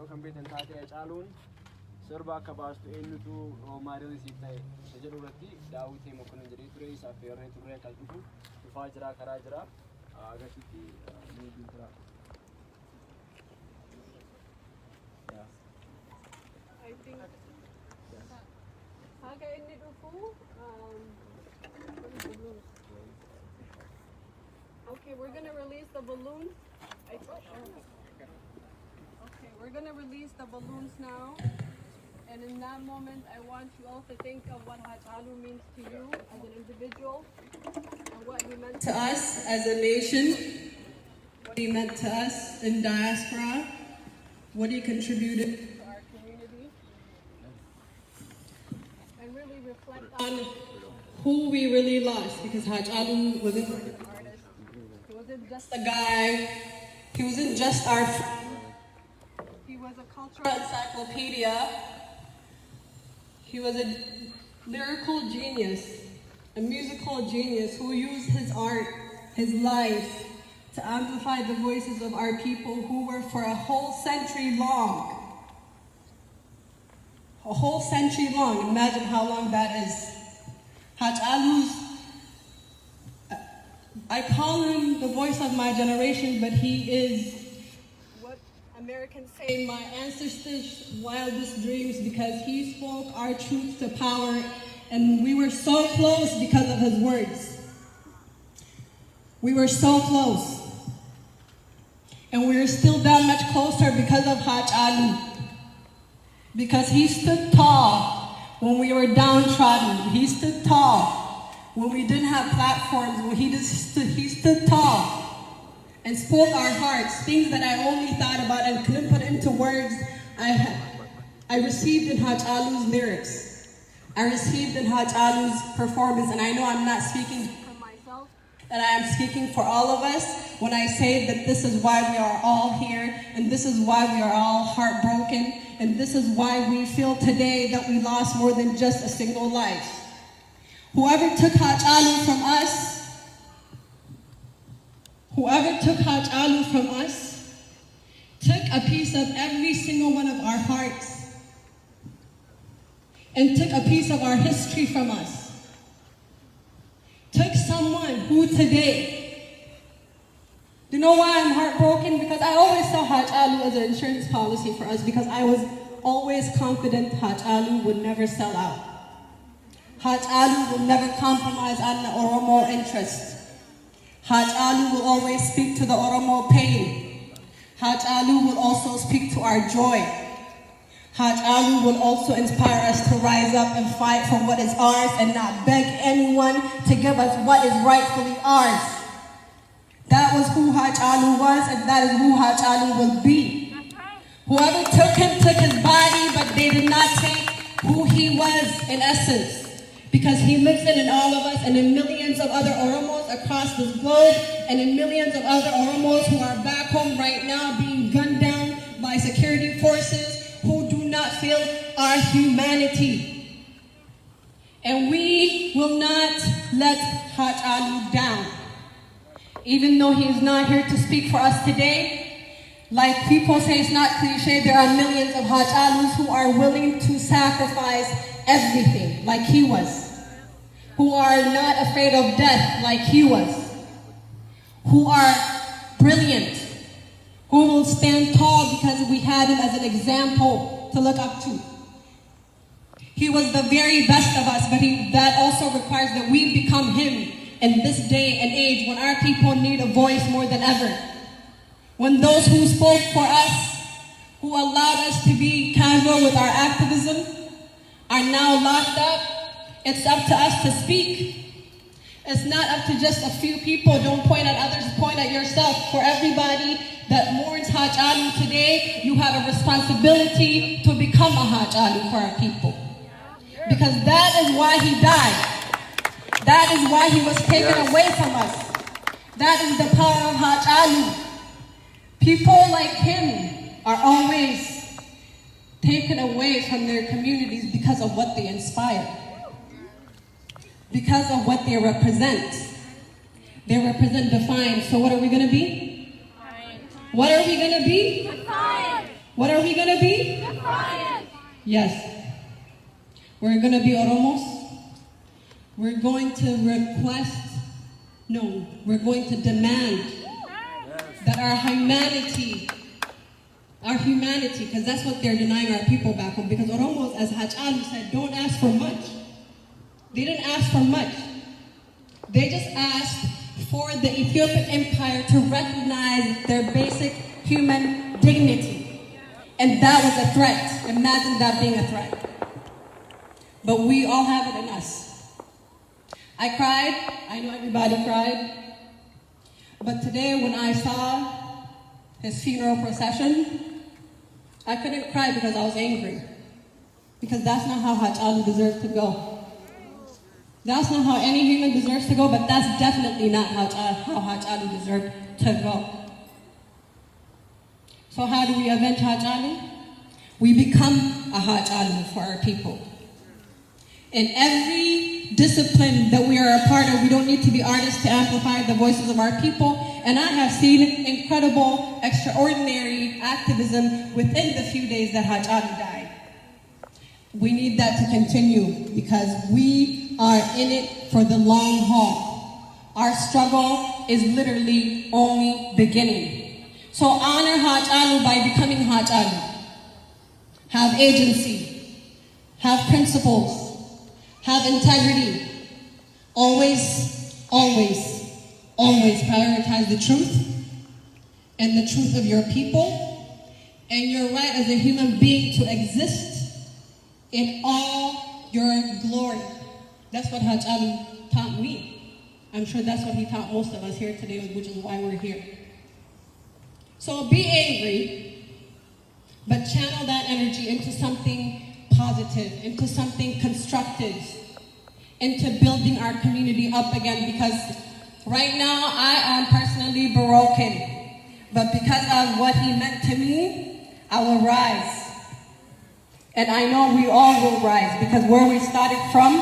yoo kan beektan taatee caaluun sirba akka baastu eenyutu maariyoon siif ta'e jedhu irratti daawwitee mokonnin jedhee ture isaaf feerree turre kan dhufaa jira karaa jira agarsiisti ni jira. I think haga inni dhufu okay, we're gonna release the balloons. Okay, we're gonna release the balloons now. And in that moment, I want you all to think of what Haj Alu means to you as an individual, and what he meant to us as a nation, what he meant to us in diaspora, what he contributed to our community, and really reflect on who we really lost, because Haj Alu wasn't just an artist, he wasn't just a guy, he wasn't just our friend, he was a cultural encyclopedia. He was a lyrical genius, a musical genius who used his art, his life, to amplify the voices of our people who were for a whole century long. A whole century long. Imagine how long that is. Haj Alu's, I call him the voice of my generation, but he is Americans say my ancestors' wildest dreams, because he spoke our truth to power, and we were so close because of his words. We were so close. And we are still that much closer because of Haj Alu. Because he stood tall when we were downtrodden. He stood tall when we didn't have platforms. He stood tall and spoke our hearts, things that I only thought about and couldn't put into words. I received in Haj Alu's lyrics. I received in Haj Alu's performance, and I know I'm not speaking for myself, that I am speaking for all of us when I say that this is why we are all here, and this is why we are all heartbroken, and this is why we feel today that we lost more than just a single life. Whoever took Haj Alu from us, took a piece of every single one of our hearts and took a piece of our history from us. Took someone who today, you know why I'm heartbroken? Because I always saw Haj Alu as an insurance policy for us, because I was always confident Haj Alu would never sell out. Haj Alu would never compromise on the Oromo interest. Haj Alu will always speak to the Oromo pain. Haj Alu will also speak to our joy. Haj Alu will also inspire us to rise up and fight for what is ours and not beg anyone to give us what is rightfully ours. That was who Haj Alu was, and that is who Haj Alu will be. Whoever took him took his body, but they did not take who he was in essence. Because he lives in all of us, and in millions of other Oromos across this globe, and in millions of other Oromos who are back home right now being gunned down by security forces who do not feel our humanity. And we will not let Haj Alu down. Even though he is not here to speak for us today, like people say, it's not cliche, there are millions of Haj Alus who are willing to sacrifice everything like he was, who are not afraid of death like he was, who are brilliant, who will stand tall because we had him as an example to look up to. He was the very best of us, but that also requires that we become him in this day and age when our people need a voice more than ever. When those who spoke for us, who allowed us to be casual with our activism, are now locked up, it's up to us to speak. It's not up to just a few people. Don't point at others, point at yourself. For everybody that mourns Haj Alu today, you have a responsibility to become a Haj Alu for our people. Because that is why he died. That is why he was taken away from us. That is the power of Haj Alu. People like him are always taken away from their communities because of what they inspire, because of what they represent. They represent defiance. So what are we going to be? What are we going to be? What are we going to be? Defiant. Yes. We're going to be Oromos. We're going to we're going to demand that our humanity, because that's what they're denying our people back home. Because Oromos, as Hachalu said, don't ask for much. They didn't ask for much. They just asked for the Ethiopian Empire to recognize their basic human dignity. And that was a threat. Imagine that being a threat. But we all have it in us. I cried. I know everybody cried. But today when I saw his funeral procession, I couldn't cry because I was angry. Because that's not how Hachalu deserves to go. That's not how any human deserves to go, but that's definitely not how Hachalu deserved to go. So how do we avenge Hachalu? We become a Hachalu for our people. In every discipline that we are a part of, we don't need to be artists to amplify the voices of our people. And I have seen incredible, extraordinary activism within the few days that Hachalu died. We need that to continue because we are in it for the long haul. Our struggle is literally only beginning. So honor Hachalu by becoming Hachalu. Have agency. Have principles. Have integrity. Always, always, always prioritize the truth and the truth of your people and your right as a human being to exist in all your glory. That's what Hachalu taught me. I'm sure that's what he taught most of us here today, which is why we're here. So be angry, but channel that energy into something positive, into something constructive, into building our community up again, because right now I am personally broken. But because of what he meant to me, I will rise. And I know we all will rise, because where we started from,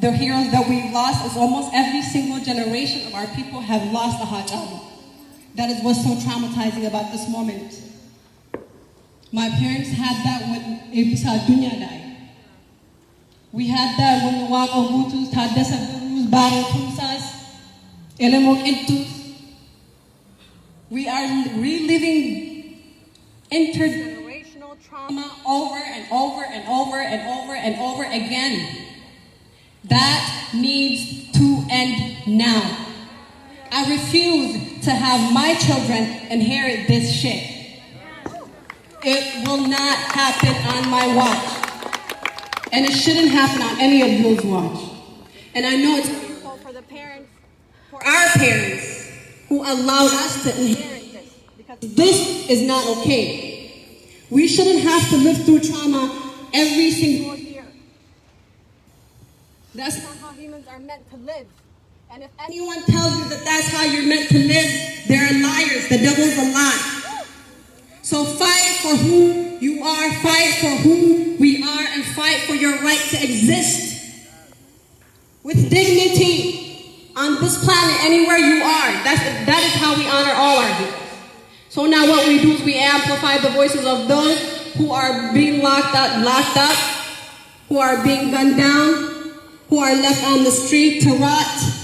the heroes that we've lost, is almost every single generation of our people have lost a Hachalu. That is what's so traumatizing about this moment. My parents had that when Ebisa Dunya died. We had that when the Wang Ogutus, Tadessa Burus, Baro Tumsas, Elemok Intus. We are reliving intergenerational trauma over and over and over and over and over again. That needs to end now. I refuse to have my children inherit this shit. It will not happen on my watch. And it shouldn't happen on any of yours watch. And I know it's painful for the parents, for our parents, who allowed us to inherit this. Because this is not okay. We shouldn't have to live through trauma every single year. That's not how humans are meant to live. And if anyone tells you that that's how you're meant to live, they're liars. The devil's a lie. So fight for who you are, fight for who we are, and fight for your right to exist with dignity on this planet, anywhere you are. That is how we honor all our heroes. So now what we do is we amplify the voices of those who are being locked up, who are being gunned down, who are left on the street to rot.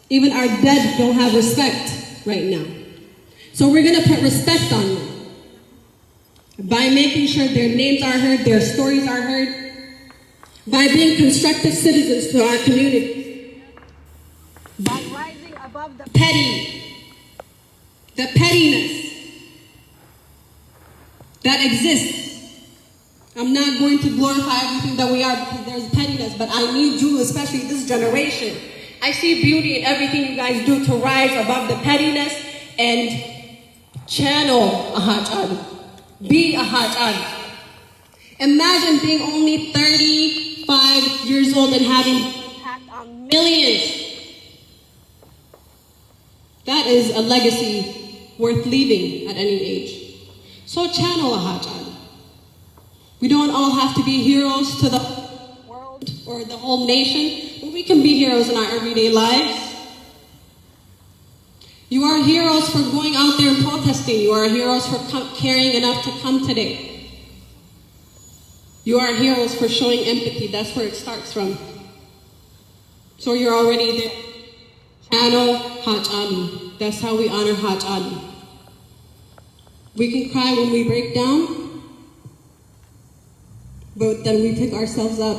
Even our dead don't have respect right now. So we're going to put respect on them by making sure their names are heard, their stories are heard, by being constructive citizens to our community, by rising above the pettiness that exists. I'm not going to glorify everything that we are because there's pettiness, but I need you, especially this generation. I see beauty in everything you guys do to rise above the pettiness and channel a Hachalu. Be a Hachalu. Imagine being only 35 years old and having impact on millions. That is a legacy worth leaving at any age. So channel a Hachalu. We don't all have to be heroes to the world or the whole nation, but we can be heroes in our everyday lives. You are heroes for going out there and protesting. You are heroes for caring enough to come today. You are heroes for showing empathy. That's where it starts from. So you're already there. Channel Hachalu. That's how we honor Hachalu. We can cry when we break down, but then we pick ourselves up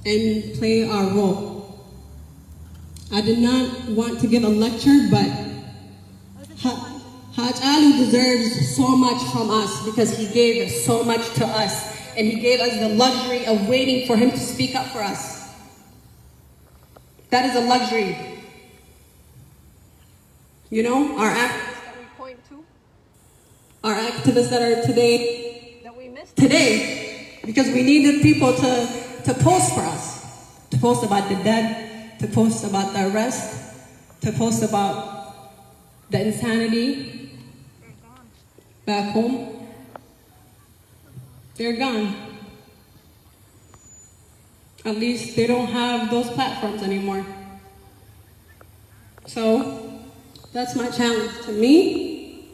and play our role. I did not want to give a lecture, but Hachalu deserves so much from us because he gave so much to us, and he gave us the luxury of waiting for him to speak up for us. That is a luxury. You know, our activists that we point to, our activists that are today, that we missed today, because we needed people to post for us, to post about the dead, to post about the arrest, to post about the insanity back home. They're gone. At least they don't have those platforms anymore. So that's my challenge to me,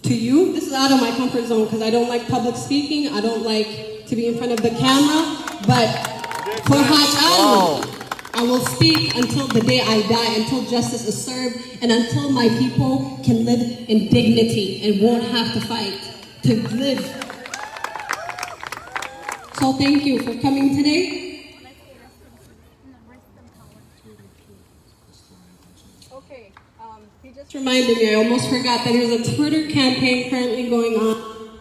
to you. This is out of my comfort zone because I don't like public speaking. I don't like to be in front of the camera. But for Hachalu, I will speak until the day I die, until justice is served, and until my people can live in dignity and won't have to fight to live. So thank you for coming today. Okay, he just reminded me, I almost forgot that there's a Twitter campaign currently going on.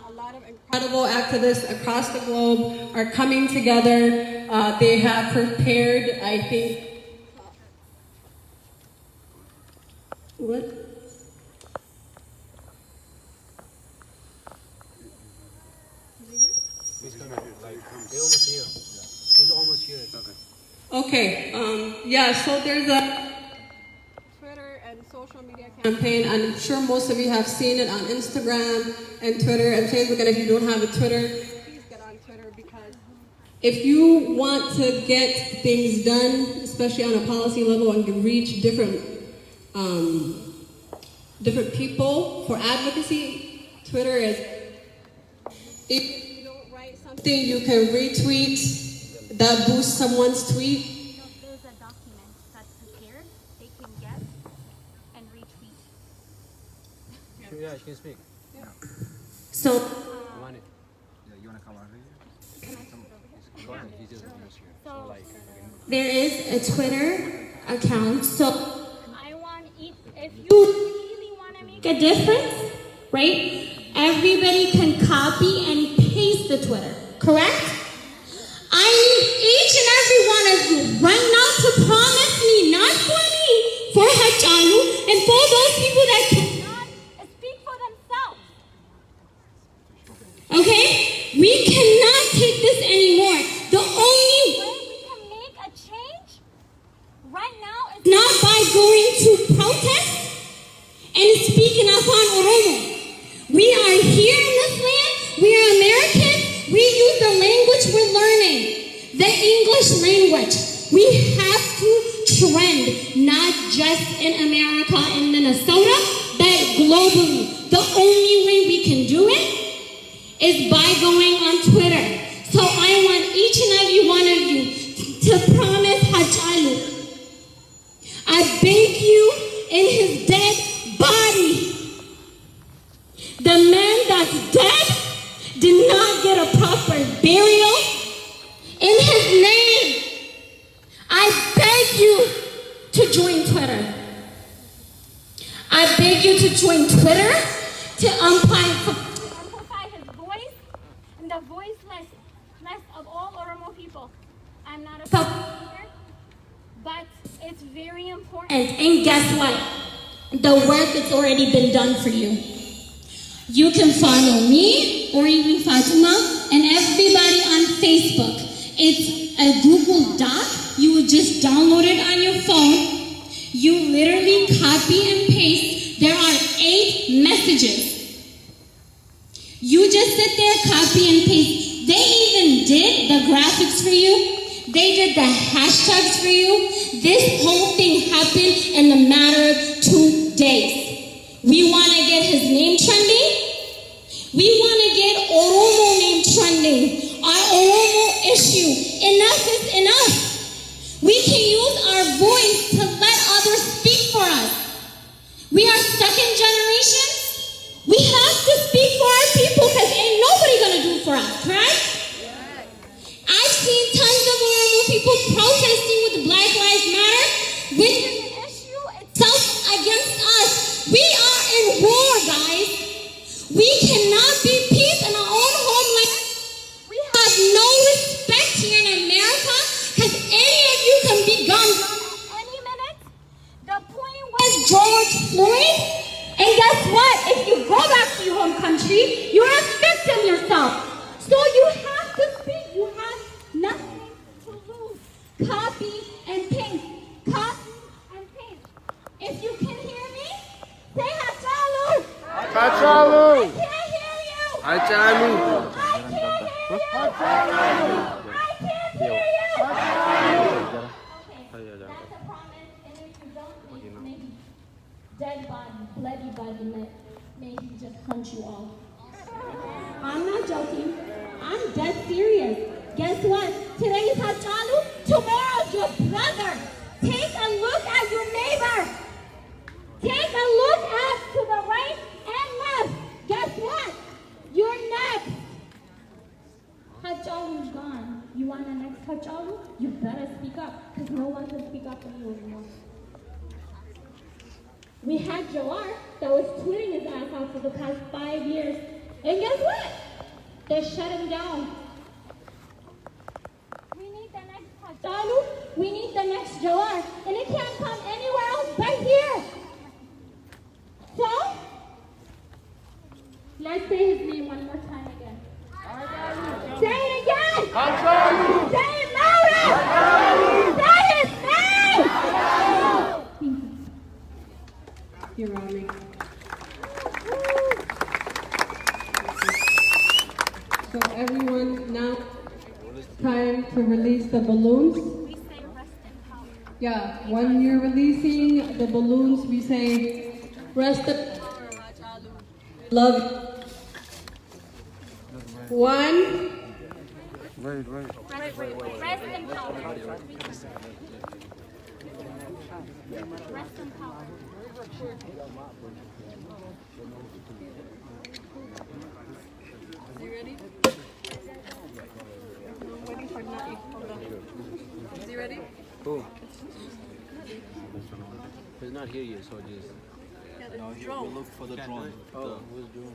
A lot of incredible activists across the globe are coming together. They have prepared, I think, what? He's almost here. Okay. Yeah, so there's a Twitter and social media campaign. I'm sure most of you have seen it on Instagram and Twitter and Facebook. And if you don't have a Twitter, please get on Twitter, because if you want to get things done, especially on a policy level, and reach different people for advocacy, Twitter is. If you don't write something, you can retweet. That boosts someone's tweet. You know, there's a document that's prepared, they can get and retweet. Yeah, she can speak. Yeah. So, You want it? Yeah, you want to come over here? Go ahead. He's just here. So, like, there is a Twitter account. So, I want each, if you really want to make a difference, right? Everybody can copy and paste the Twitter, correct? I need each and every one of you right now to promise me, not for me, for Hachalu, and for those people that cannot speak for themselves. Okay? We cannot take this anymore. The only way we can make a change right now is not by going to protest and speaking up on Oromo. We are here in this land. We are Americans. We use the language we're learning, the English language. We have to trend, not just in America and Minnesota, but globally. The only way we can do it is by going on Twitter. So I want each and every one of you to promise Hachalu. I beg you in his dead body. The man that's dead did not get a proper burial. In his name, I beg you to join Twitter. I beg you to join Twitter to amplify his voice and the voiceless of all Oromo people. I'm not a leader, but it's very important. And guess what? The work has already been done for you. You can follow me or even Fatima and everybody on Facebook. It's a Google Doc. You would just download it on your phone. You literally copy and paste. There are 8 messages. You just sit there, copy and paste. They even did the graphics for you. They did the hashtags for you. this whole thing happened in a matter of 2 days. We want to get his name trending. We want to get Oromo name trending. Our Oromo issue. Enough is enough. We can use our voice to let others speak for us. We are second generation. We have to speak for our people because ain't nobody going to do it for us, correct? I've seen tons of Oromo people protesting with the Black Lives Matter, which is an issue itself against us. We are in war, guys. We cannot be peace in our own homeland. We have no respect here in America because any of you can be gunned down at any minute. The point was George Floyd. And guess what? If you go back to your home country, you're a victim yourself. So you have to speak. You have nothing to lose. Copy and paste. Copy and paste. If you can hear me, say Hachalu. Hachalu. I can't hear you. Hachalu. I can't hear you. Hachalu. I can't hear you. Okay, that's a promise. And if you don't, maybe dead body, bloody body, maybe just hunt you all. I'm not joking. I'm dead serious. Guess what? Today is Hachalu. Tomorrow's your brother. Take a look at your neighbor. Take a look at to the right and left. Guess what? You're next. Hachalu's gone. You want the next Hachalu? You better speak up because no one can speak up for you anymore. We had Jawar that was tweeting his ass out for the past 5 years. And guess what? They shut him down. We need the next Hachalu. We need the next Jawar. And it can't come anywhere else but here. So, let's say his name one more time again. Say it again. Say it louder. Say his name. You're on. So everyone, now time to release the balloons. We say rest in power. Yeah, when you're releasing the balloons, we say rest in power, Hachalu. Love you. 1. Wait. Rest in power. Rest in power. Is he ready? I'm waiting for Nati. Hold on. Is he ready? Cool. He's not here yet, so just. No, he will look for the drone. Oh, who's doing?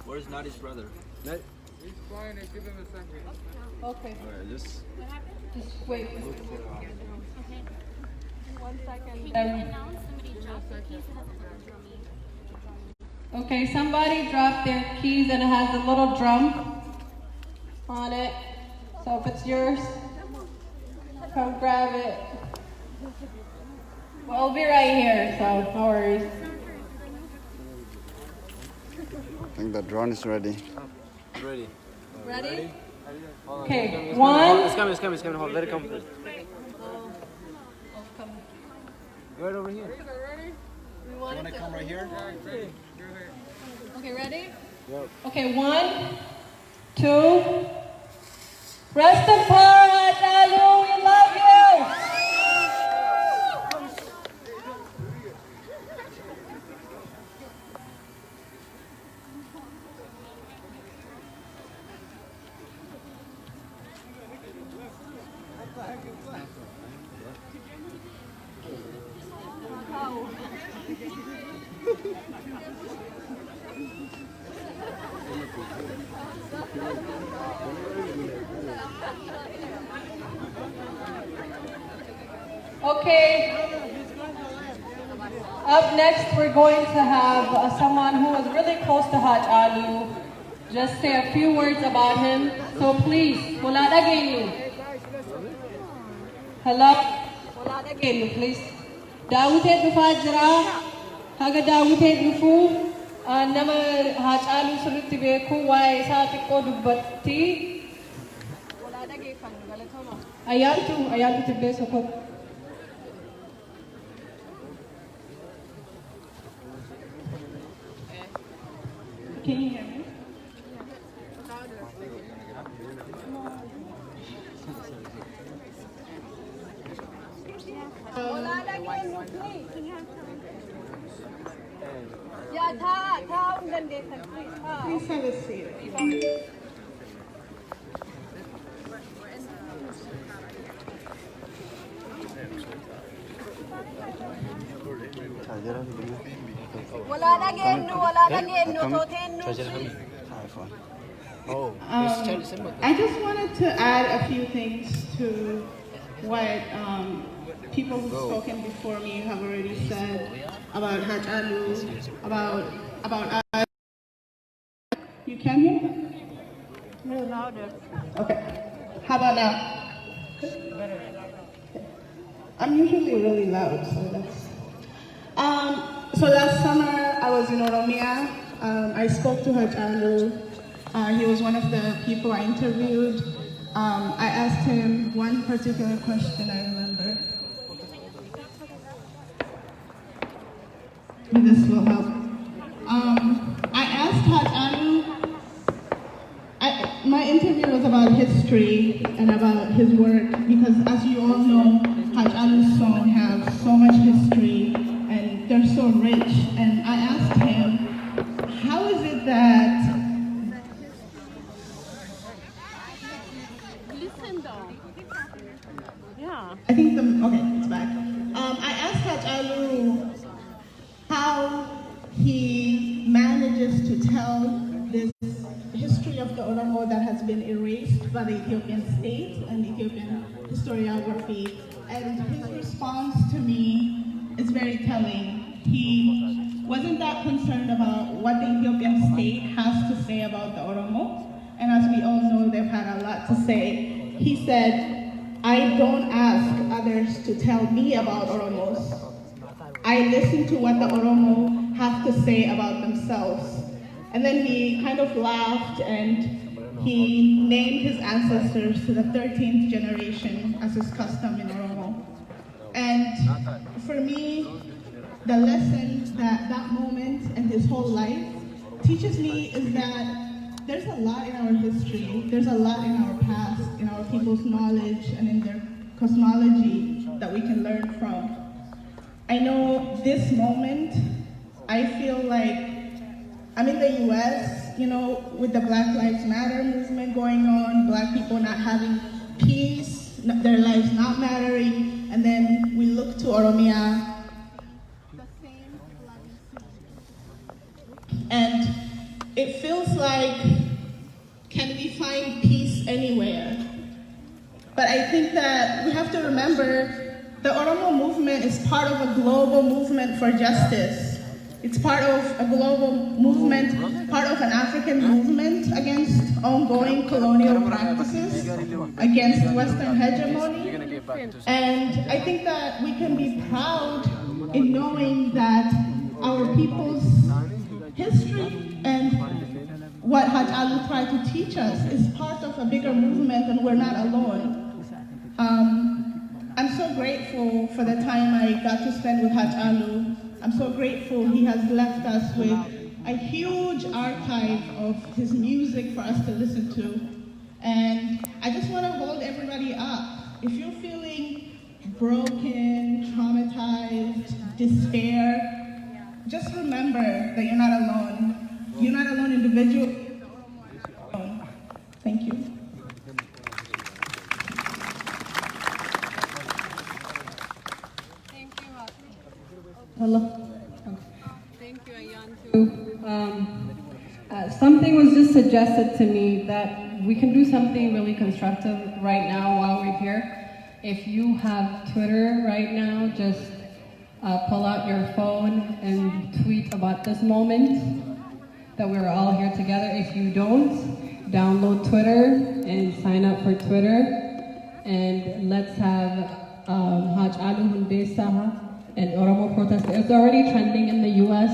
Where's Nadi's brother? Nat? He's flying it. Give him a second. Okay. Alright, just Just wait. look for 1 second. Announce somebody dropped their keys and has a little drummy. Okay, somebody dropped their keys and it has a little drum on it. So if it's yours, come grab it. We'll be right here, so no worries. I think the drone is ready. Ready. Ready? Hold on, Okay, it's one. It's coming. Hold, let it come first. Go right over here. We You wanna come right here? Okay, ready? Yep. Okay, 1, 2. Rest in power, Hachalu. We love you. Okay. Up next, we're going to have someone who was really close to Hachalu just say a few words about him. So please, wala na gayno. Hello? Wala na gayno, please. Daawiteet dhufaa jira. Haga daawiteet dhufu. Nama Hachalu sirriitti beeku waa'ee isaa xiqqoo dubbatti. Wala na geeffannu galatoomaa. Ayyaantu Tibbee Sokot. Can you hear me? Please have a seat. I just wanted to add a few things to what people who've spoken before me have already said about Haj Alu, about us. You can hear me? A little louder. Okay. How about now? I'm usually really loud, so that's. So last summer I was in Oromia. I spoke to Haj Alu. He was one of the people I interviewed. I asked him one particular question I remember. This will help. I asked Haj Alu, my interview was about history and about his work because as you all know, Haj Alu's songs have so much history and they're so rich. And I asked him, how is it that I think it's back. I asked Haj Alu how he manages to tell this history of the Oromo that has been erased by the Ethiopian state and Ethiopian historiography. And his response to me is very telling. He wasn't that concerned about what the Ethiopian state has to say about the Oromo. And as we all know, they've had a lot to say. He said, I don't ask others to tell me about Oromos. I listen to what the Oromo have to say about themselves. And then he kind of laughed and he named his ancestors to the 13th generation as his custom in Oromo. And for me, the lesson that that moment and his whole life teaches me is that there's a lot in our history, there's a lot in our past, in our people's knowledge and in their cosmology that we can learn from. I know this moment, I feel like I'm in the US, with the Black Lives Matter movement going on, Black people not having peace, their lives not mattering, and then we look to Oromia, and it feels like, can we find peace anywhere? But I think that we have to remember the Oromo movement is part of a global movement for justice. It's part of a global movement, part of an African movement against ongoing colonial practices, against Western hegemony. And I think that we can be proud in knowing that our people's history and what Haj Alu tried to teach us is part of a bigger movement and we're not alone. I'm so grateful for the time I got to spend with Haj Alu. I'm so grateful he has left us with a huge archive of his music for us to listen to. And I just want to hold everybody up. If you're feeling broken, traumatized, despair, just remember that you're not alone. You're not alone individually. Thank you. Thank you. Hello. Thank you, Ayantu. Something was just suggested to me that we can do something really constructive right now while we're here. If you have Twitter right now, just pull out your phone and tweet about this moment that we're all here together. If you don't, download Twitter and sign up for Twitter. And let's have Haj Alu Hundesa and Oromo protest. It's already trending in the US,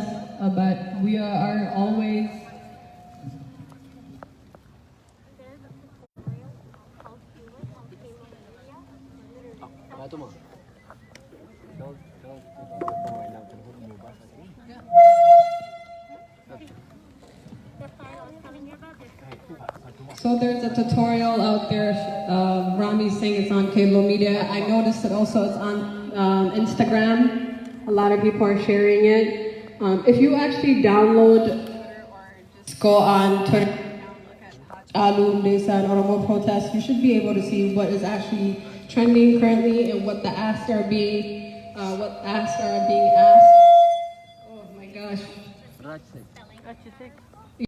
but we are always So there's a tutorial out there. Rami's saying it's on Qeerro Media. I noticed that also it's on Instagram. A lot of people are sharing it. If you actually download or just go on Twitter, Oromo protest, you should be able to see what is actually trending currently and what the asks are being, asked. Oh my gosh.